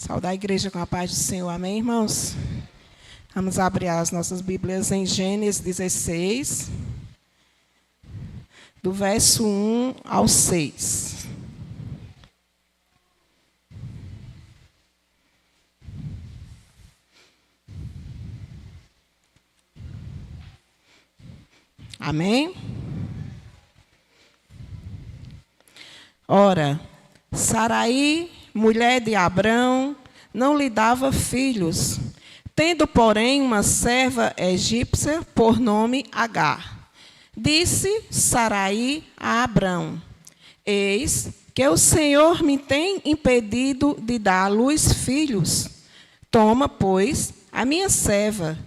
Saudar a igreja com a paz do Senhor. Amém, irmãos? Vamos abrir as nossas Bíblias em Gênesis 16, do verso 1 ao 6. Amém? Ora, Saraí, mulher de Abrão, não lhe dava filhos, tendo, porém, uma serva egípcia por nome Agar. Disse Saraí a Abrão: eis que o Senhor me tem impedido de dar à luz filhos. Toma, pois, a minha serva,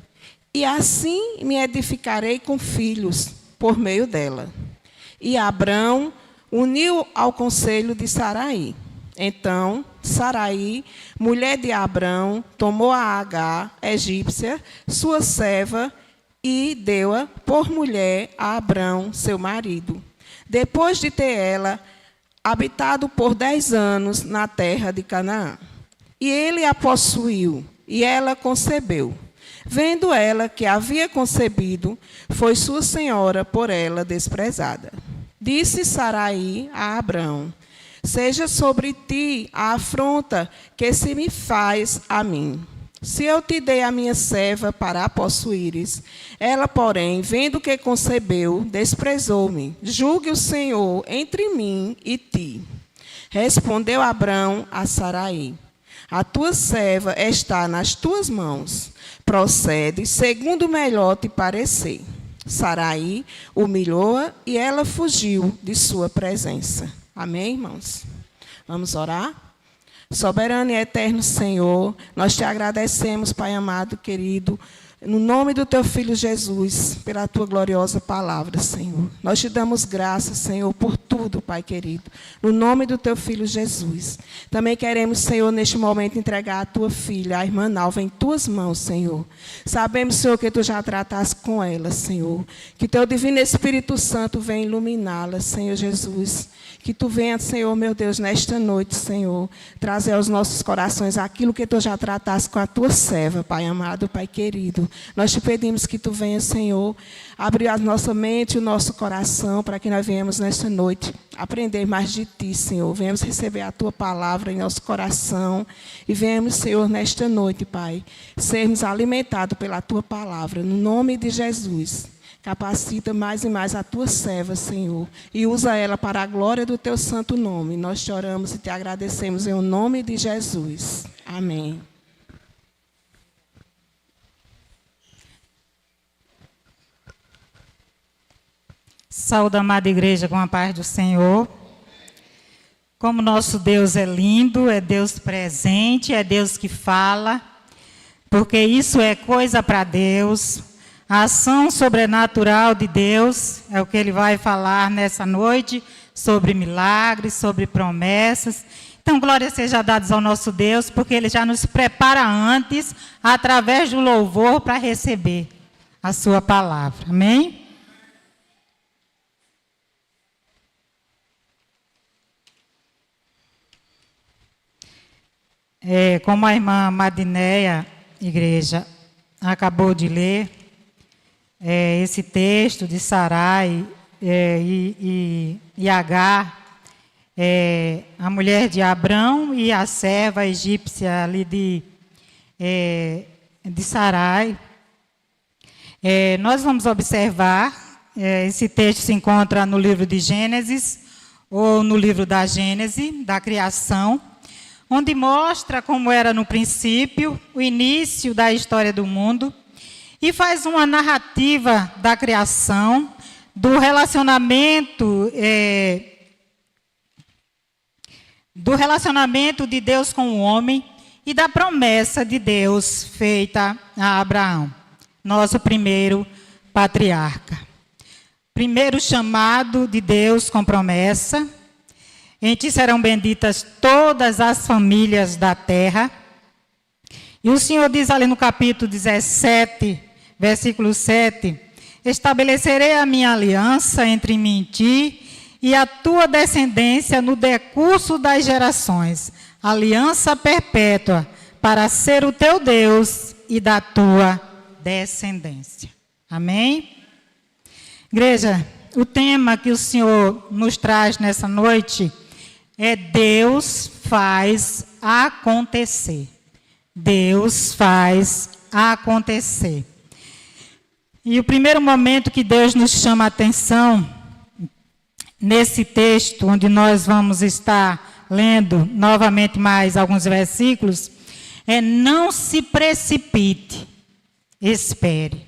e assim me edificarei com filhos por meio dela. E Abrão uniu ao conselho de Saraí. Então, Saraí, mulher de Abrão, tomou a Agar, egípcia, sua serva, e deu-a por mulher a Abrão, seu marido. Depois de ter ela habitado por 10 anos na terra de Canaã. E ele a possuiu, e ela concebeu. Vendo ela que havia concebido, foi sua senhora por ela desprezada. Disse Saraí a Abrão: seja sobre ti a afronta que se me faz a mim. Se eu te dei a minha serva para a possuíres, ela, porém, vendo que concebeu, desprezou-me. Julgue o Senhor entre mim e ti. Respondeu Abrão a Saraí: a tua serva está nas tuas mãos. Procede segundo melhor te parecer. Saraí humilhou-a e ela fugiu de sua presença. Amém, irmãos? Vamos orar? Soberano e eterno Senhor, nós te agradecemos, Pai amado, querido, no nome do teu Filho Jesus, pela tua gloriosa palavra, Senhor. Nós te damos graças, Senhor, por tudo, Pai querido, no nome do teu Filho Jesus. Também queremos, Senhor, neste momento entregar a tua filha, a irmã Nalva, em tuas mãos, Senhor. Sabemos, Senhor, que tu já trataste com ela, Senhor. Que teu divino Espírito Santo venha iluminá-la, Senhor Jesus. Que tu venha, Senhor, meu Deus, nesta noite, Senhor, trazer aos nossos corações aquilo que tu já trataste com a tua serva, Pai amado, Pai querido. Nós te pedimos que tu venha, Senhor, abrir a nossa mente e o nosso coração para que nós venhamos nesta noite aprender mais de ti, Senhor. Venhamos receber a tua palavra em nosso coração e venhamos, Senhor, nesta noite, Pai, sermos alimentados pela tua palavra, no nome de Jesus. Capacita mais e mais a tua serva, Senhor, e usa ela para a glória do teu santo nome. Nós te oramos e te agradecemos em nome de Jesus. Amém. Saúde, amada igreja, com a paz do Senhor. Como nosso Deus é lindo, é Deus presente, é Deus que fala, porque isso é coisa para Deus. A ação sobrenatural de Deus é o que Ele vai falar nessa noite, sobre milagres, sobre promessas. Então, glória seja dada ao nosso Deus, porque Ele já nos prepara antes, através do louvor, para receber a sua palavra. Amém? Como a irmã Madinéia, igreja, acabou de ler, esse texto de Sarai e Agar, a mulher de Abrão e a serva egípcia ali de Sarai. Nós vamos observar, esse texto se encontra no livro de Gênesis, ou no livro da Gênese, da criação, onde mostra como era no princípio, o início da história do mundo, e faz uma narrativa da criação, do relacionamento de Deus com o homem e da promessa de Deus feita a Abraão, nosso primeiro patriarca. Primeiro chamado de Deus com promessa: em ti serão benditas todas as famílias da terra. E o Senhor diz ali no capítulo 17, versículo 7, estabelecerei a minha aliança entre mim e ti, e a tua descendência no decurso das gerações, aliança perpétua, para ser o teu Deus e da tua descendência. Amém? Igreja, o tema que o Senhor nos traz nessa noite é Deus faz acontecer. Deus faz acontecer. E o primeiro momento que Deus nos chama a atenção, nesse texto, onde nós vamos estar lendo novamente mais alguns versículos, é: não se precipite, espere.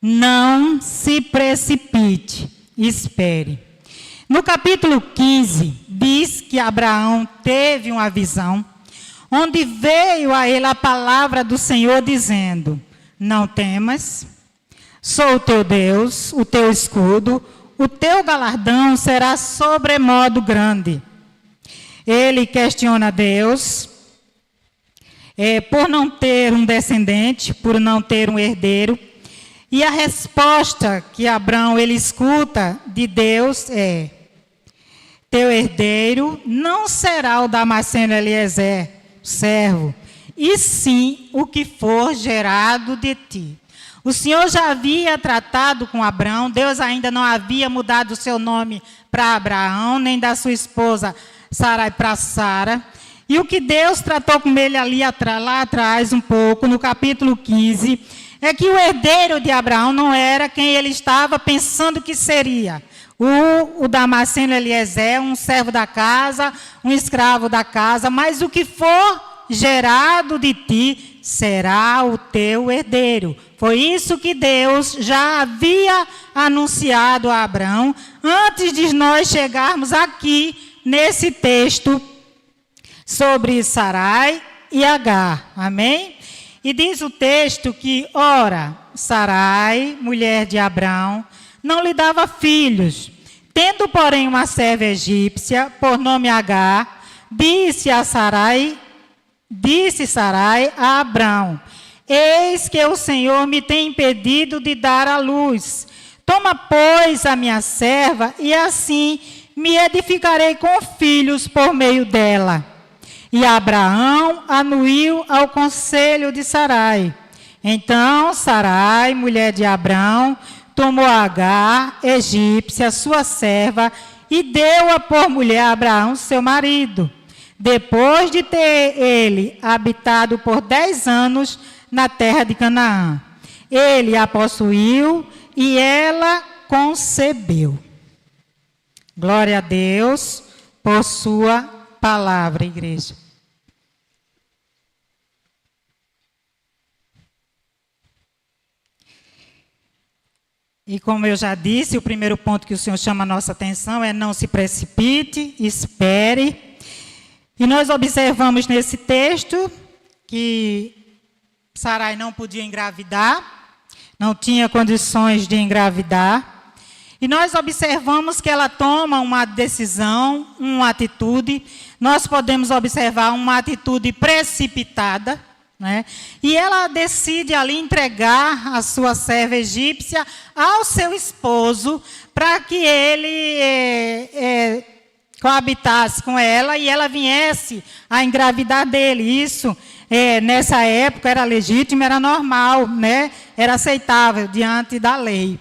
Não se precipite, espere. No capítulo 15, diz que Abraão teve uma visão, onde veio a ele a palavra do Senhor dizendo: não temas, sou o teu Deus, o teu escudo, o teu galardão será sobremodo grande. Ele questiona Deus por não ter um descendente, por não ter um herdeiro. E a resposta que Abraão ele escuta de Deus é: teu herdeiro não será o Damasceno Eliezer, servo, e sim o que for gerado de ti. O Senhor já havia tratado com Abraão, Deus ainda não havia mudado o seu nome para Abraão, nem da sua esposa Sarai para Sara. E o que Deus tratou com ele ali lá atrás, um pouco, no capítulo 15, é que o herdeiro de Abraão não era quem ele estava pensando que seria. O Damasceno Eliezer, um servo da casa, um escravo da casa, mas o que for gerado de ti será o teu herdeiro. Foi isso que Deus já havia anunciado a Abraão, antes de nós chegarmos aqui nesse texto sobre Sarai e Agar. Amém? E diz o texto que, ora, Sarai, mulher de Abraão, não lhe dava filhos. Tendo, porém, uma serva egípcia, por nome Agar, disse Sarai a Abraão: eis que o Senhor me tem impedido de dar à luz. Toma, pois, a minha serva, e assim me edificarei com filhos por meio dela. E Abraão anuiu ao conselho de Sarai. Então Sarai, mulher de Abraão, tomou Agar, egípcia, sua serva, e deu-a por mulher a Abraão, seu marido, depois de ter ele habitado por 10 anos na terra de Canaã. Ele a possuiu e ela concebeu. Glória a Deus por sua palavra, igreja. E como eu já disse, o primeiro ponto que o Senhor chama a nossa atenção é: não se precipite, espere. E nós observamos nesse texto que Sarai não podia engravidar, não tinha condições de engravidar. E nós observamos que ela toma uma decisão, uma atitude. Nós podemos observar uma atitude precipitada, né? E ela decide ali entregar a sua serva egípcia ao seu esposo, para que ele coabitasse com ela e ela viesse a engravidar dele. Isso, nessa época, era legítimo, era normal, né? Era aceitável diante da lei.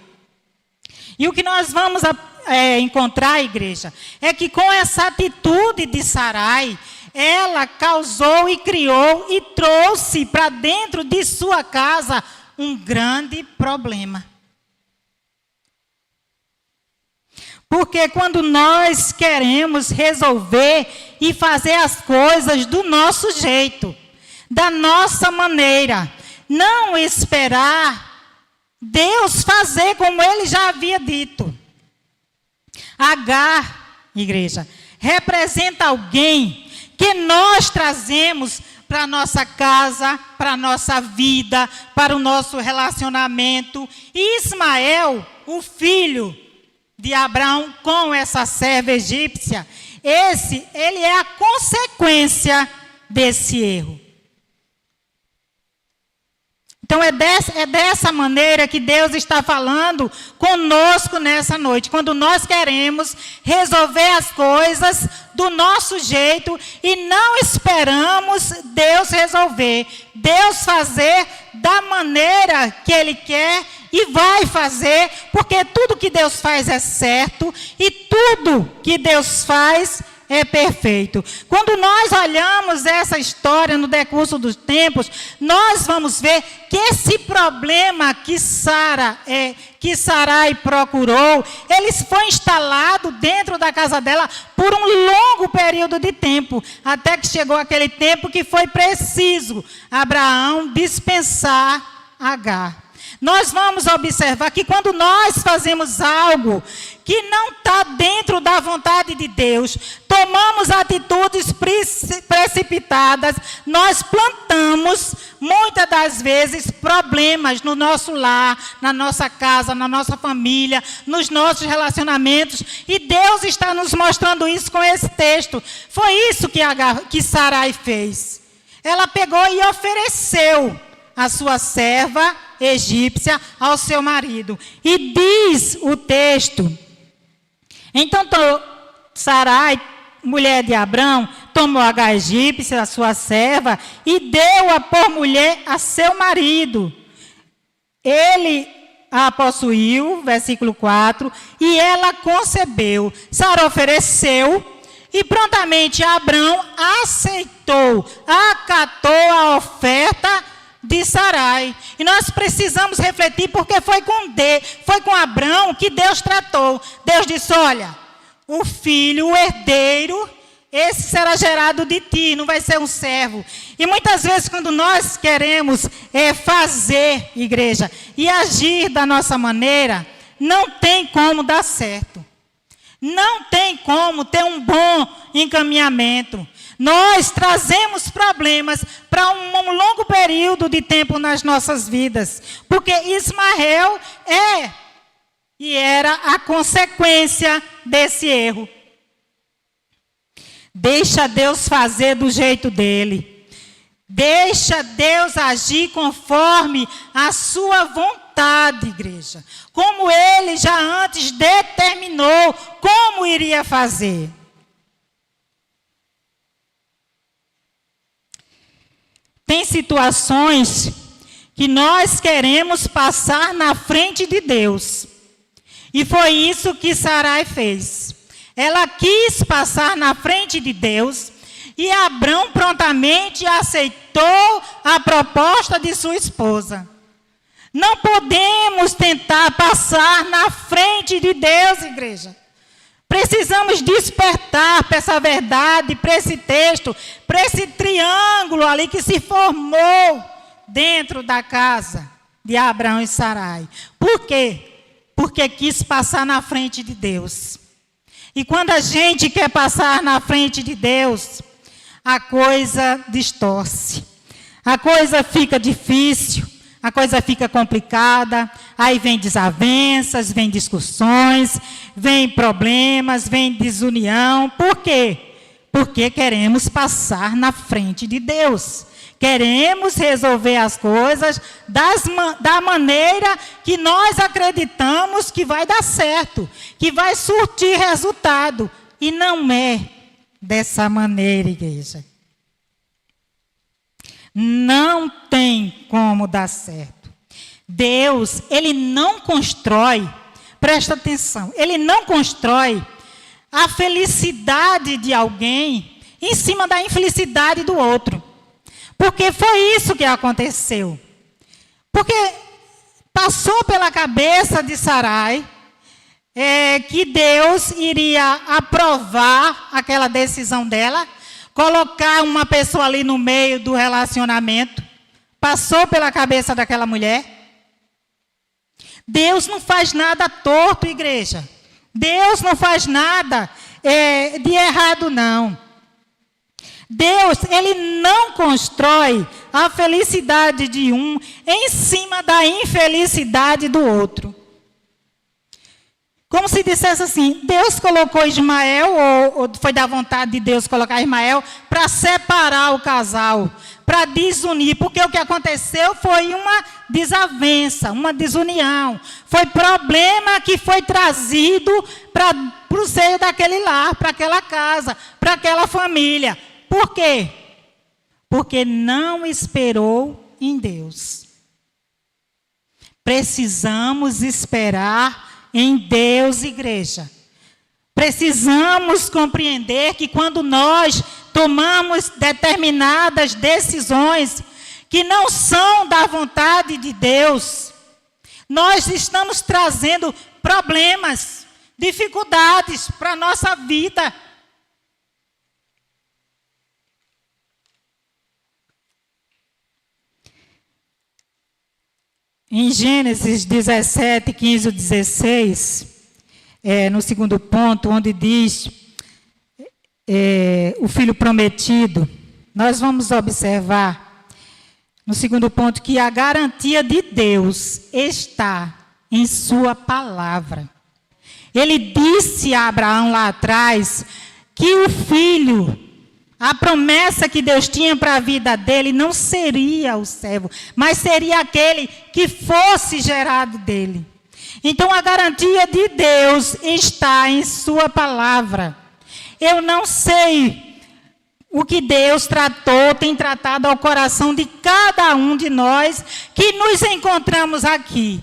E o que nós vamos encontrar, igreja, é que com essa atitude de Sarai, ela causou e criou e trouxe para dentro de sua casa um grande problema. Porque quando nós queremos resolver e fazer as coisas do nosso jeito, da nossa maneira, não esperar Deus fazer como Ele já havia dito. Agar, igreja, representa alguém que nós trazemos para a nossa casa, para a nossa vida, para o nosso relacionamento. E Ismael, o filho de Abraão com essa serva egípcia, ele é a consequência desse erro. Então é dessa maneira que Deus está falando conosco nessa noite. Quando nós queremos resolver as coisas do nosso jeito e não esperamos Deus resolver. Deus fazer da maneira que Ele quer e vai fazer, porque tudo que Deus faz é certo e tudo que Deus faz é perfeito. Quando nós olhamos essa história no decurso dos tempos, nós vamos ver que esse problema que Sarai procurou, ele foi instalado dentro da casa dela por um longo período de tempo, até que chegou aquele tempo que foi preciso Abraão dispensar Agar. Nós vamos observar que quando nós fazemos algo que não está dentro da vontade de Deus, tomamos atitudes precipitadas, nós plantamos, muitas das vezes, problemas no nosso lar, na nossa casa, na nossa família, nos nossos relacionamentos, e Deus está nos mostrando isso com esse texto. Foi isso que Sarai fez. Ela pegou e ofereceu a sua serva egípcia ao seu marido. E diz o texto: então Sarai, mulher de Abrão, tomou Agar egípcia, a sua serva, e deu-a por mulher a seu marido. Ele a possuiu, versículo 4, e ela concebeu. Sara ofereceu, e prontamente Abrão aceitou, acatou a oferta de Sarai. E nós precisamos refletir, porque foi com Abrão que Deus tratou. Deus disse: olha, o filho, o herdeiro, esse será gerado de ti, não vai ser um servo. E muitas vezes quando nós queremos fazer, igreja, e agir da nossa maneira, não tem como dar certo. Não tem como ter um bom encaminhamento. Nós trazemos problemas para um longo período de tempo nas nossas vidas. Porque Ismael era a consequência desse erro. Deixa Deus fazer do jeito dele. Deixa Deus agir conforme a sua vontade, igreja. Como Ele já antes determinou como iria fazer. Tem situações que nós queremos passar na frente de Deus. E foi isso que Sarai fez. Ela quis passar na frente de Deus e Abrão prontamente aceitou a proposta de sua esposa. Não podemos tentar passar na frente de Deus, igreja. Precisamos despertar para essa verdade, para esse texto, para esse triângulo ali que se formou dentro da casa de Abraão e Sarai. Por quê? Porque quis passar na frente de Deus. E quando a gente quer passar na frente de Deus, a coisa distorce. A coisa fica difícil. A coisa fica complicada, aí vem desavenças, vem discussões, vem problemas, vem desunião. Por quê? Porque queremos passar na frente de Deus. Queremos resolver as coisas da maneira que nós acreditamos que vai dar certo, que vai surtir resultado. E não é dessa maneira, igreja. Não tem como dar certo. Deus, Ele não constrói, presta atenção, Ele não constrói a felicidade de alguém em cima da infelicidade do outro. Porque foi isso que aconteceu. Porque passou pela cabeça de Sarai que Deus iria aprovar aquela decisão dela, colocar uma pessoa ali no meio do relacionamento. Passou pela cabeça daquela mulher. Deus não faz nada torto, igreja. Deus não faz nada de errado, não. Deus, Ele não constrói a felicidade de um em cima da infelicidade do outro. Como se dissesse assim, Deus colocou Ismael, ou foi da vontade de Deus colocar Ismael, para separar o casal, para desunir, porque o que aconteceu foi uma desavença, uma desunião, foi problema que foi trazido para o seio daquele lar, para aquela casa, para aquela família. Por quê? Porque não esperou em Deus. Precisamos esperar em Deus, igreja. Precisamos compreender que quando nós tomamos determinadas decisões que não são da vontade de Deus, nós estamos trazendo problemas, dificuldades para a nossa vida. Em Gênesis 17, 15 e 16, no segundo ponto, onde diz o filho prometido, nós vamos observar, no segundo ponto, que a garantia de Deus está em sua palavra. Ele disse a Abraão lá atrás que o filho, a promessa que Deus tinha para a vida dele não seria o servo, mas seria aquele que fosse gerado dele. Então a garantia de Deus está em sua palavra. Eu não sei o que Deus tem tratado ao coração de cada um de nós que nos encontramos aqui.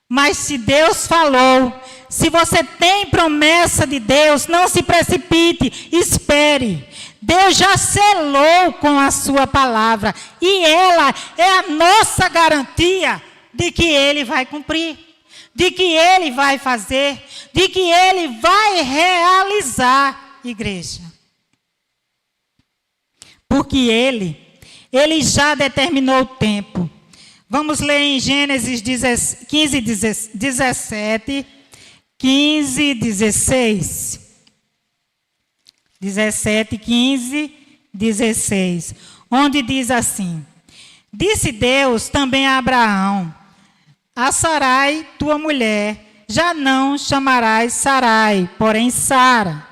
Mas se Deus falou, se você tem promessa de Deus, não se precipite, espere. Deus já selou com a sua palavra e ela é a nossa garantia de que Ele vai cumprir, de que Ele vai fazer, de que Ele vai realizar, igreja. Porque Ele já determinou o tempo. Vamos ler em Gênesis 15, 17, 15, 16. 17, 15, 16. Onde diz assim: disse Deus também a Abraão: a Sarai, tua mulher, já não chamarás Sarai, porém Sara.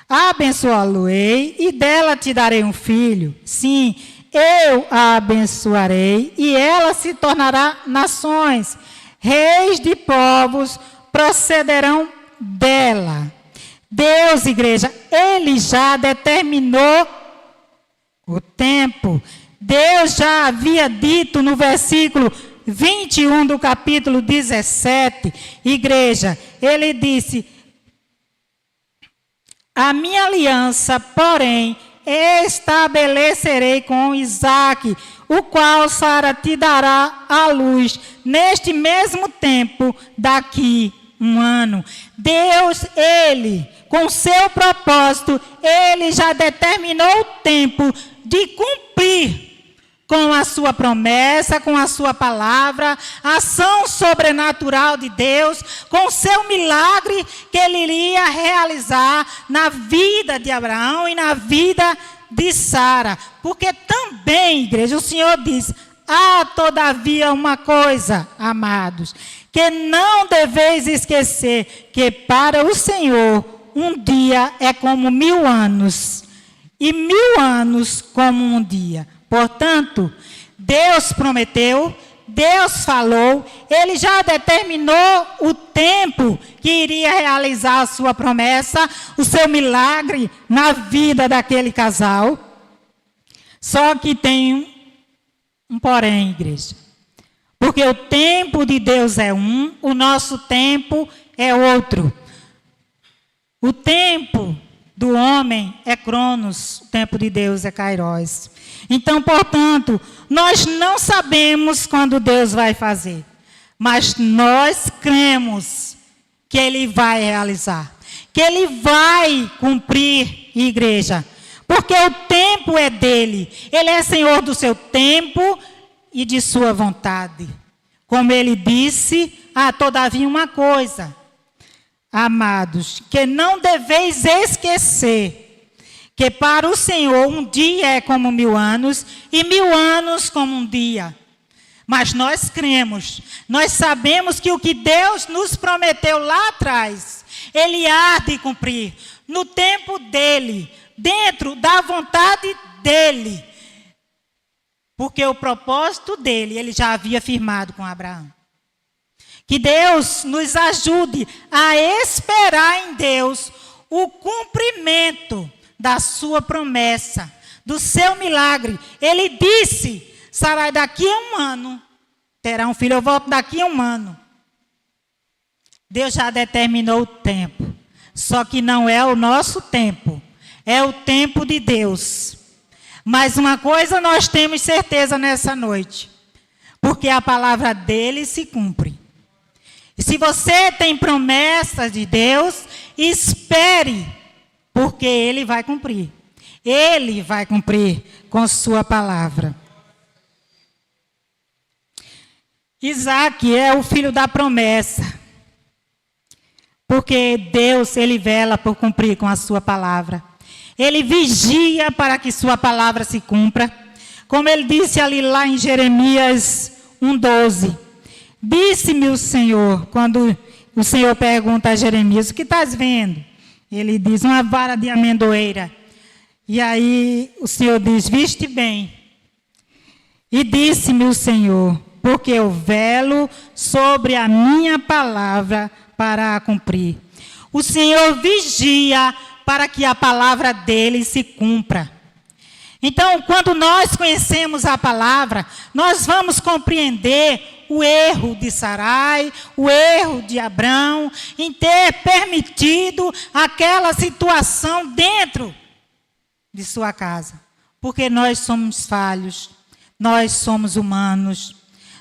Abençoá-lo-ei e dela te darei um filho. Sim, eu a abençoarei e ela se tornará nações. Reis de povos procederão dela. Deus, igreja, Ele já determinou o tempo. Deus já havia dito no versículo 21 do capítulo 17, igreja, Ele disse: a minha aliança, porém, estabelecerei com Isaque, o qual Sara te dará à luz neste mesmo tempo, daqui um ano. Deus, Ele, com seu propósito, Ele já determinou o tempo de cumprir com a sua promessa, com a sua palavra, a ação sobrenatural de Deus, com o seu milagre que Ele iria realizar na vida de Abraão e na vida de Sara. Porque também, igreja, o Senhor diz: há todavia uma coisa, amados, que não deveis esquecer, que para o Senhor um dia é como 1000 anos, e 1000 anos como um dia. Portanto, Deus prometeu, Deus falou, Ele já determinou o tempo que iria realizar a sua promessa, o seu milagre na vida daquele casal. Só que tem um porém, igreja. Porque o tempo de Deus é um, o nosso tempo é outro. O tempo do homem é Cronos, o tempo de Deus é Kairos. Então, portanto, nós não sabemos quando Deus vai fazer, mas nós cremos que Ele vai realizar, que Ele vai cumprir, igreja, porque o tempo é dEle, Ele é Senhor do seu tempo e de sua vontade. Como Ele disse, todavia uma coisa, amados, que não deveis esquecer, que para o Senhor um dia é como 1000 anos, e 1000 anos como um dia. Mas nós cremos, nós sabemos que o que Deus nos prometeu lá atrás, Ele há de cumprir no tempo dEle, dentro da vontade dEle. Porque o propósito dEle, Ele já havia firmado com Abraão. Que Deus nos ajude a esperar em Deus o cumprimento da sua promessa, do seu milagre. Ele disse: Sarai, daqui a 1 ano terá um filho, eu volto daqui a 1 ano. Deus já determinou o tempo, só que não é o nosso tempo, é o tempo de Deus. Mas uma coisa nós temos certeza nessa noite, porque a palavra dele se cumpre. E se você tem promessas de Deus, espere, porque ele vai cumprir. Ele vai cumprir com sua palavra. Isaac é o filho da promessa, porque Deus, ele vela por cumprir com a sua palavra. Ele vigia para que sua palavra se cumpra. Como ele disse ali lá em Jeremias 1:12. Disse-me o Senhor, quando o Senhor pergunta a Jeremias: o que estás vendo? Ele diz: uma vara de amendoeira. E aí o Senhor diz: viste bem. E disse-me o Senhor: porque eu velo sobre a minha palavra para a cumprir. O Senhor vigia para que a palavra dele se cumpra. Então, quando nós conhecemos a palavra, nós vamos compreender o erro de Sarai, o erro de Abrão, em ter permitido aquela situação dentro de sua casa. Porque nós somos falhos, nós somos humanos,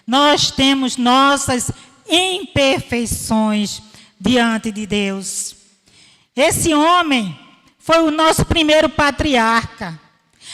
nós temos nossas imperfeições diante de Deus. Esse homem foi o nosso primeiro patriarca,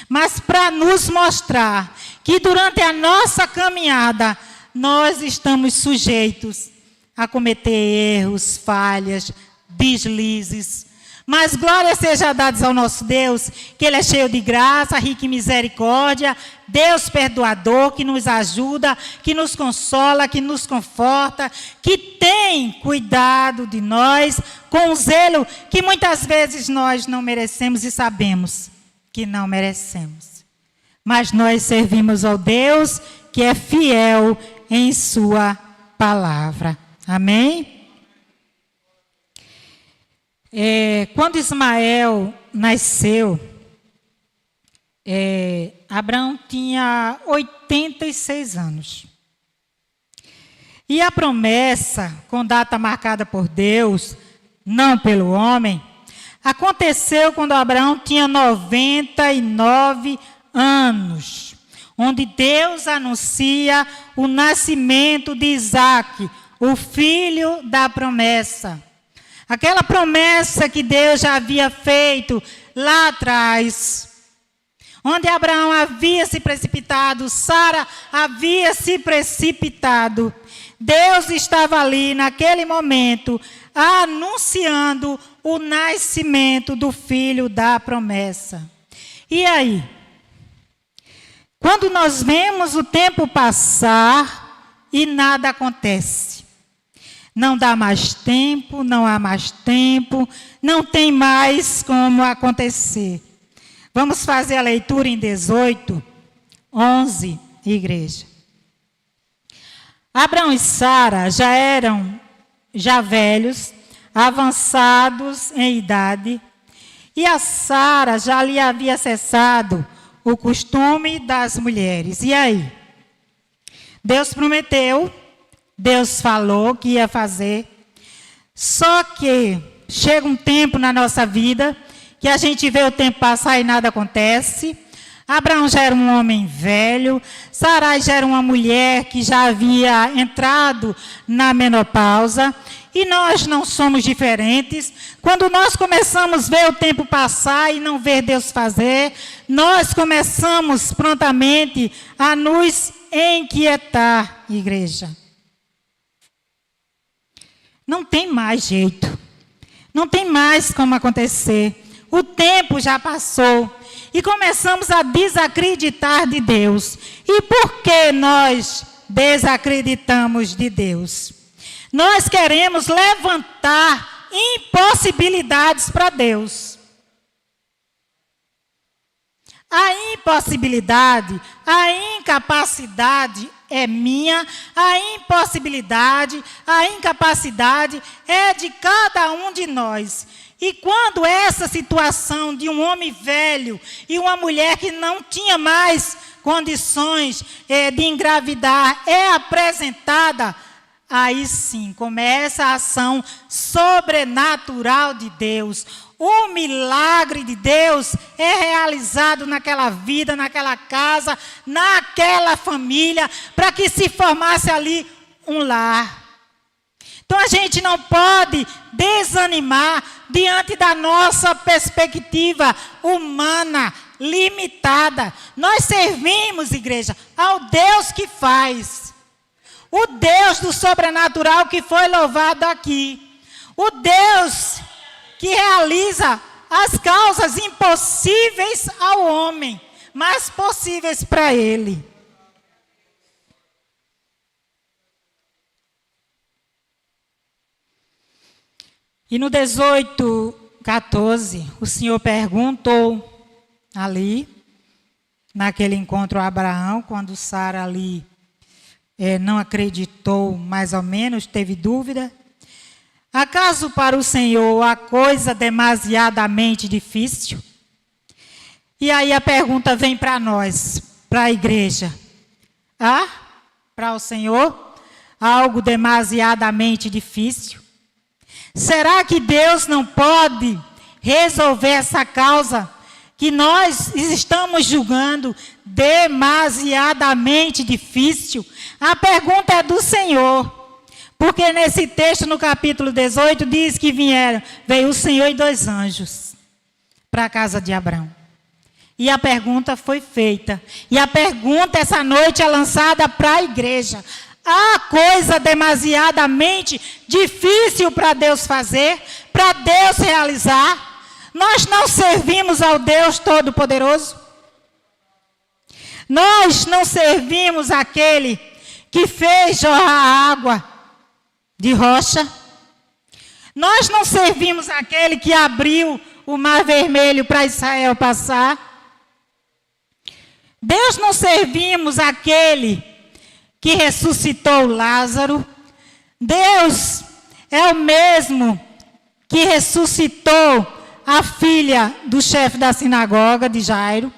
mas para nos mostrar que durante a nossa caminhada, nós estamos sujeitos a cometer erros, falhas, deslizes. Mas glória seja dada ao nosso Deus, que Ele é cheio de graça, rico em misericórdia, Deus perdoador, que nos ajuda, que nos consola, que nos conforta, que tem cuidado de nós, com um zelo que muitas vezes nós não merecemos e sabemos que não merecemos. Mas nós servimos ao Deus que é fiel em sua palavra. Amém? Quando Ismael nasceu, Abraão tinha 86 anos. E a promessa, com data marcada por Deus, não pelo homem, aconteceu quando Abraão tinha 99 anos, onde Deus anuncia o nascimento de Isaque, o filho da promessa. Aquela promessa que Deus já havia feito lá atrás, onde Abraão havia se precipitado, Sara havia se precipitado. Deus estava ali naquele momento anunciando o nascimento do filho da promessa. E aí? Quando nós vemos o tempo passar e nada acontece. Não dá mais tempo, não há mais tempo, não tem mais como acontecer. Vamos fazer a leitura em 18, 11, igreja. Abraão e Sara já eram velhos, avançados em idade, e a Sara já lhe havia cessado o costume das mulheres. E aí? Deus prometeu, Deus falou que ia fazer, só que chega um tempo na nossa vida que a gente vê o tempo passar e nada acontece. Abraão já era um homem velho, Sarai já era uma mulher que já havia entrado na menopausa, e nós não somos diferentes. Quando nós começamos a ver o tempo passar e não ver Deus fazer, nós começamos prontamente a nos inquietar, igreja. Não tem mais jeito, não tem mais como acontecer. O tempo já passou e começamos a desacreditar de Deus. E por que nós desacreditamos de Deus. Nós queremos levantar impossibilidades para Deus. A impossibilidade, a incapacidade é minha, a impossibilidade, a incapacidade é de cada um de nós. E quando essa situação de um homem velho e uma mulher que não tinha mais condições de engravidar é apresentada, aí sim começa a ação sobrenatural de Deus. O milagre de Deus é realizado naquela vida, naquela casa, naquela família, para que se formasse ali um lar. Então a gente não pode desanimar diante da nossa perspectiva humana, limitada. Nós servimos, igreja, ao Deus que faz. O Deus do sobrenatural que foi louvado aqui. O Deus que realiza as causas impossíveis ao homem, mas possíveis para ele. E no 18:14, o Senhor perguntou ali, naquele encontro a Abraão, quando Sara ali não acreditou, mais ou menos, teve dúvida. Acaso para o Senhor a coisa demasiadamente difícil? E aí a pergunta vem para nós, para a igreja. Para o Senhor, algo demasiadamente difícil? Será que Deus não pode resolver essa causa que nós estamos julgando demasiadamente difícil? A pergunta é do Senhor. Porque nesse texto, no capítulo 18, diz que veio o Senhor e 2 anjos para a casa de Abraão. E a pergunta foi feita. E a pergunta essa noite é lançada para a igreja. Há coisa demasiadamente difícil para Deus fazer, para Deus realizar? Nós não servimos ao Deus Todo-Poderoso? Nós não servimos aquele que fez jorrar água de rocha? Nós não servimos aquele que abriu o mar vermelho para Israel passar? Deus não servimos aquele que ressuscitou Lázaro? Deus é o mesmo que ressuscitou a filha do chefe da sinagoga de Jairo?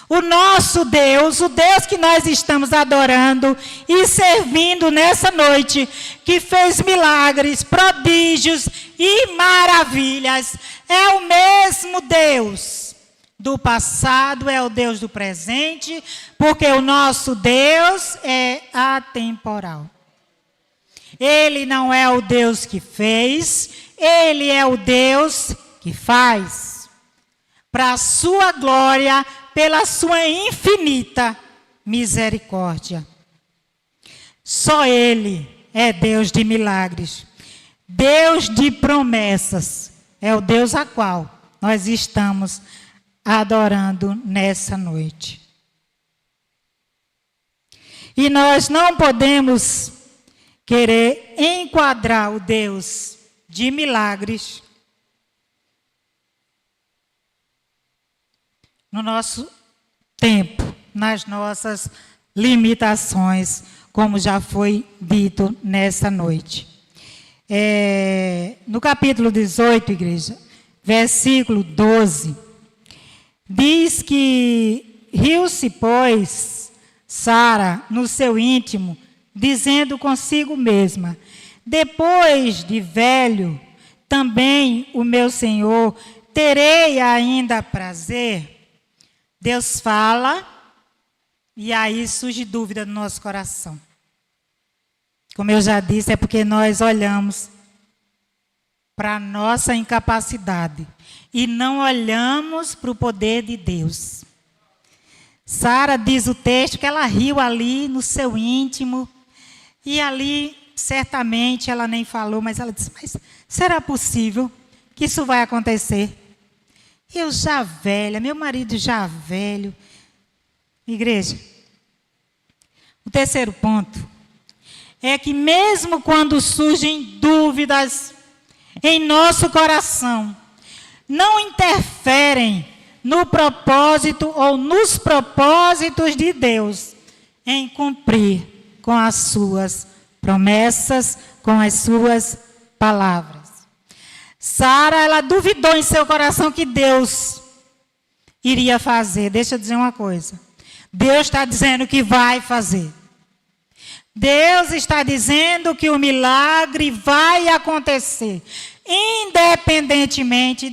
O nosso Deus, o Deus que nós estamos adorando e servindo nessa noite, que fez milagres, prodígios e maravilhas, é o mesmo Deus do passado, é o Deus do presente, porque o nosso Deus é atemporal. Ele não é o Deus que fez, ele é o Deus que faz. Para a sua glória, pela sua infinita misericórdia. Só Ele é Deus de milagres, Deus de promessas, é o Deus a qual nós estamos adorando nessa noite. E nós não podemos querer enquadrar o Deus de milagres no nosso tempo, nas nossas limitações, como já foi dito nessa noite. No capítulo 18, igreja, versículo 12, diz que riu-se, pois, Sara no seu íntimo, dizendo consigo mesma: depois de velho, também o meu Senhor terei ainda prazer? Deus fala, e aí surge dúvida no nosso coração. Como eu já disse, é porque nós olhamos para a nossa incapacidade e não olhamos para o poder de Deus. Sara diz o texto que ela riu ali no seu íntimo, e ali certamente ela nem falou, mas ela disse: mas será possível que isso vai acontecer? Eu já velha, meu marido já velho. Igreja, o O terceiro ponto é que mesmo quando surgem dúvidas em nosso coração, não interferem no propósito ou nos propósitos de Deus em cumprir com as suas promessas, com as suas palavras. Sara, ela duvidou em seu coração que Deus iria fazer. Deixa eu dizer uma coisa. Deus está dizendo que vai fazer. Deus está dizendo que o milagre vai acontecer, independentemente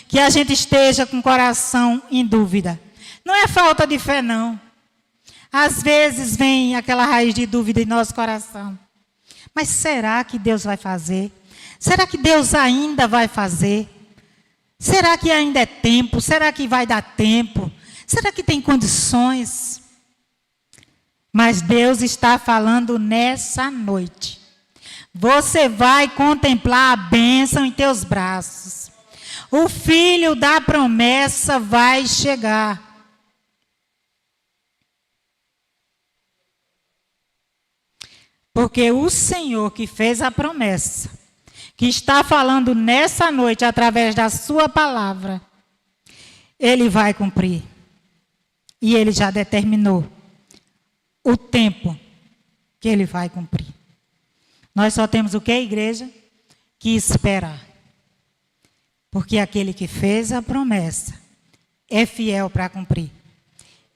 que a gente esteja com o coração em dúvida. Não é falta de fé, não. Às vezes vem aquela raiz de dúvida em nosso coração. Mas será que Deus vai fazer? Será que Deus ainda vai fazer? Será que ainda é tempo? Será que vai dar tempo? Será que tem condições? Mas Deus está falando nessa noite. Você vai contemplar a bênção em teus braços. O filho da promessa vai chegar. Porque o Senhor que fez a promessa, que está falando nessa noite através da sua palavra, Ele vai cumprir. E Ele já determinou o tempo que Ele vai cumprir. Nós só temos o que, igreja? Que esperar. Porque aquele que fez a promessa é fiel para cumprir.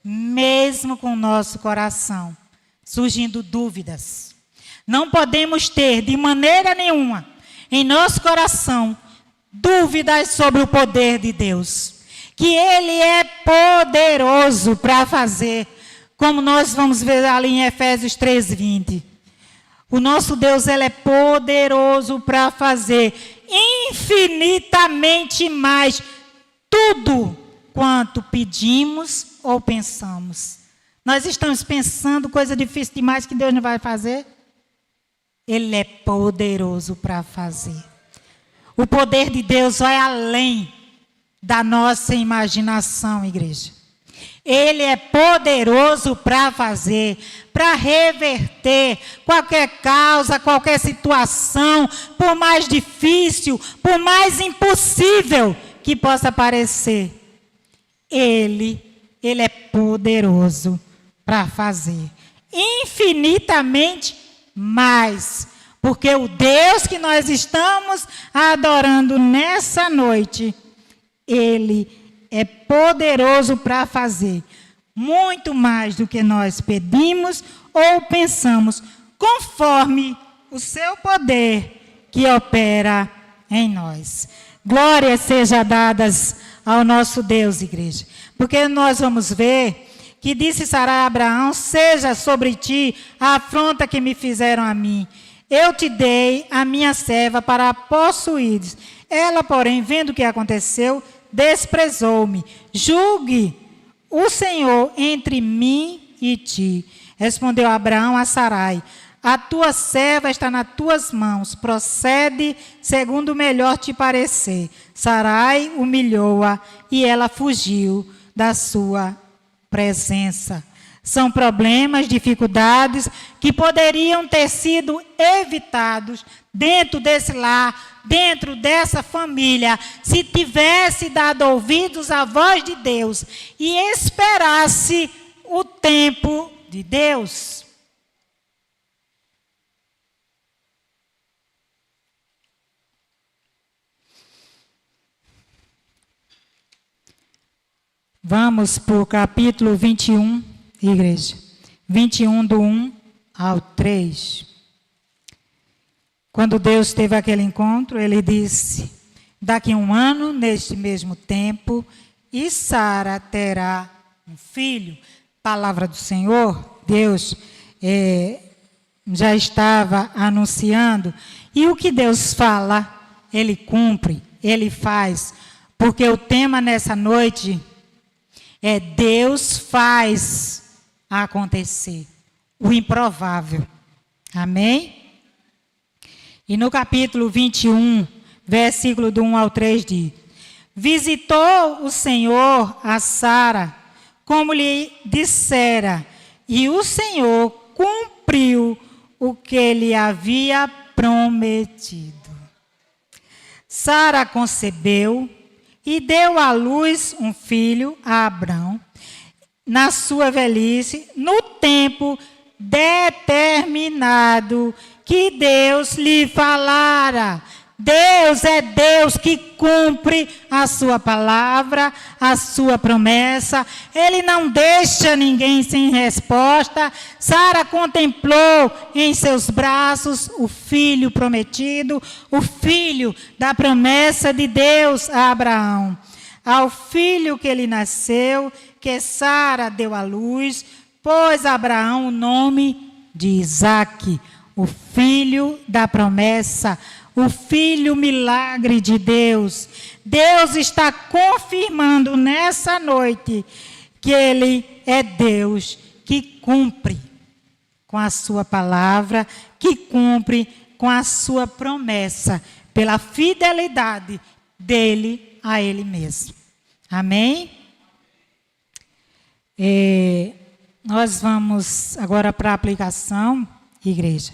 Mesmo com o nosso coração surgindo dúvidas. Não podemos ter de maneira nenhuma em nosso coração dúvidas sobre o poder de Deus. Que Ele é poderoso para fazer, como nós vamos ver ali em Efésios 3:20. O nosso Deus, Ele é poderoso para fazer infinitamente mais tudo quanto pedimos ou pensamos. Nós estamos pensando coisa difícil demais que Deus não vai fazer? Ele é poderoso para fazer. O poder de Deus vai além da nossa imaginação, igreja. Ele é poderoso para fazer, para reverter qualquer causa, qualquer situação, por mais difícil, por mais impossível que possa parecer. Ele é poderoso para fazer. Infinitamente mais. Porque o Deus que nós estamos adorando nessa noite, Ele é poderoso para fazer muito mais do que nós pedimos ou pensamos, conforme o seu poder que opera em nós. Glórias sejam dadas ao nosso Deus, igreja. Porque nós vamos ver que disse Sarai a Abraão: seja sobre ti a afronta que me fizeram a mim. Eu te dei a minha serva para a possuíres. Ela, porém, vendo o que aconteceu, desprezou-me. Julgue o Senhor entre mim e ti. Respondeu Abraão a Sarai: a tua serva está nas tuas mãos. Procede segundo o melhor te parecer. Sarai humilhou-a e ela fugiu da sua presença. São problemas, dificuldades que poderiam ter sido evitados dentro desse lar, dentro dessa família, se tivesse dado ouvidos à voz de Deus e esperasse o tempo de Deus. Vamos para o capítulo 21, igreja. 21, do 1 ao 3. Quando Deus teve aquele encontro, Ele disse: daqui a 1 ano, neste mesmo tempo, e Sara terá um filho. Palavra do Senhor, Deus já estava anunciando. E o que Deus fala, Ele cumpre, Ele faz. Porque o tema nessa noite é Deus faz acontecer o improvável. Amém? E no capítulo 21, versículo do 1 ao 3 diz: visitou o Senhor a Sara, como lhe dissera, e o Senhor cumpriu o que lhe havia prometido. Sara concebeu e deu à luz um filho, a Abrão, na sua velhice, no tempo determinado que Deus lhe falara. Deus é Deus que cumpre a sua palavra, a sua promessa. Ele não deixa ninguém sem resposta. Sara contemplou em seus braços o filho prometido, o filho da promessa de Deus a Abraão. Ao filho que lhe nasceu, que Sara deu à luz, pôs a Abraão o nome de Isaque, o filho da promessa, o filho milagre de Deus. Deus está confirmando nessa noite que Ele é Deus que cumpre com a sua palavra, que cumpre com a sua promessa, pela fidelidade dele a Ele mesmo. Amém? Nós vamos agora para a aplicação, igreja.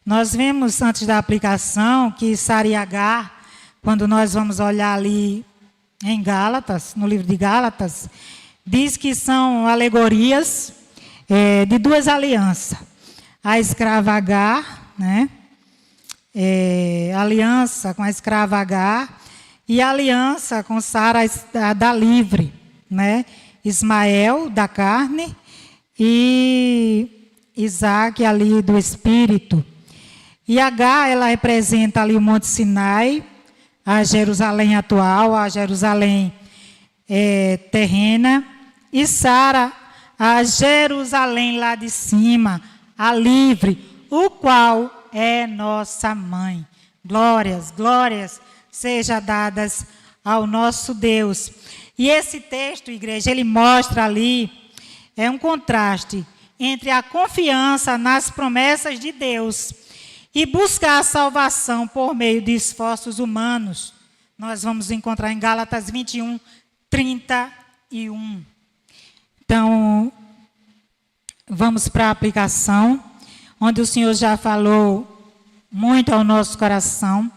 Nós vemos antes da aplicação que Sara e Agar, quando nós vamos olhar ali em Gálatas, no livro de Gálatas, diz que são alegorias de duas alianças. A escrava Agar, né? Aliança com a escrava Agar, e a aliança com Sara da livre, né? Ismael da carne e Isaque ali do espírito. E Agar, ela representa ali o Monte Sinai, a Jerusalém atual, a Jerusalém terrena, e Sara, a Jerusalém lá de cima, a livre, o qual é nossa mãe. Glórias, glórias sejam dadas ao nosso Deus. E esse texto, igreja, ele mostra ali, um contraste entre a confiança nas promessas de Deus e buscar a salvação por meio de esforços humanos. Nós vamos encontrar em Gálatas 21, 31. Então, vamos para a aplicação, onde o Senhor já falou muito ao nosso coração,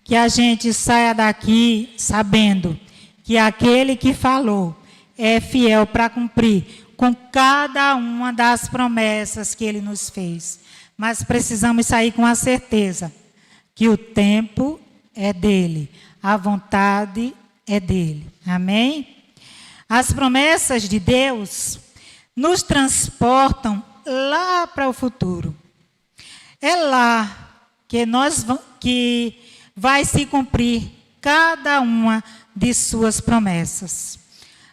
que a gente saia daqui sabendo que aquele que falou é fiel para cumprir com cada uma das promessas que Ele nos fez. Mas precisamos sair com a certeza que o tempo é dele, a vontade é dele. Amém? As promessas de Deus nos transportam lá para o futuro. É lá que vai se cumprir cada uma de suas promessas.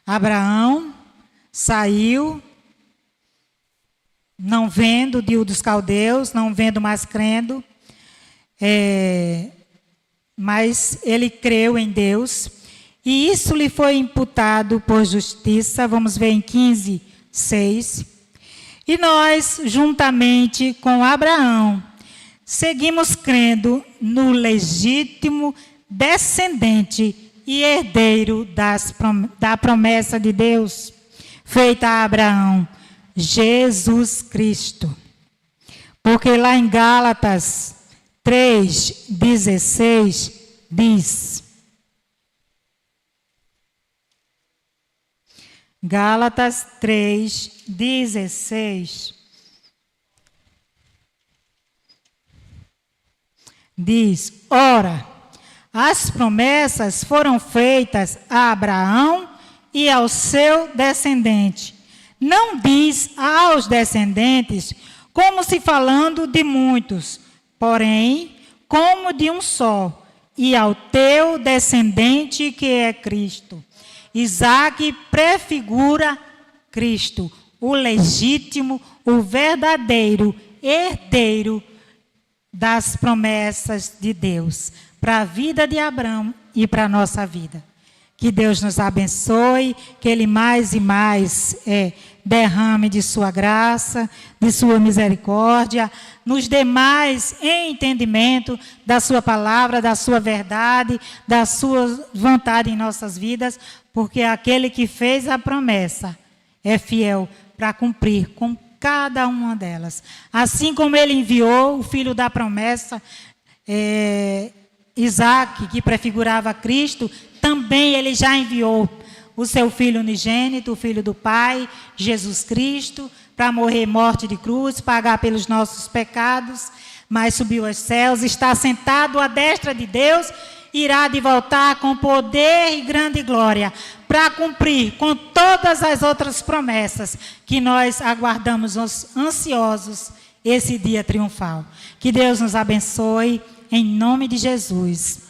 Abraão saiu, não vendo de Ur dos Caldeus, não vendo, mas crendo, mas ele creu em Deus, e isso lhe foi imputado por justiça. Vamos ver em 15, 6. E nós, juntamente com Abraão, seguimos crendo no legítimo descendente e herdeiro da promessa de Deus, feita a Abraão, Jesus Cristo. Porque lá em Gálatas 3:16 diz, Gálatas 3:16 diz: ora, as promessas foram feitas a Abraão e ao seu descendente. Não diz aos descendentes, como se falando de muitos, porém, como de um só, e ao teu descendente que é Cristo. Isaque prefigura Cristo, o legítimo, o verdadeiro herdeiro das promessas de Deus, para a vida de Abraão e para a nossa vida. Que Deus nos abençoe, que Ele mais e mais derrame de sua graça, de sua misericórdia, nos dê mais entendimento da sua palavra, da sua verdade, da sua vontade em nossas vidas, porque aquele que fez a promessa é fiel para cumprir com cada uma delas. Assim como ele enviou o filho da promessa, Isaac, que prefigurava Cristo, também ele já enviou o seu Filho unigênito, o Filho do Pai, Jesus Cristo, para morrer morte de cruz, pagar pelos nossos pecados, mas subiu aos céus, está sentado à destra de Deus, irá de voltar com poder e grande glória, para cumprir com todas as outras promessas que nós aguardamos ansiosos esse dia triunfal. Que Deus nos abençoe, em nome de Jesus.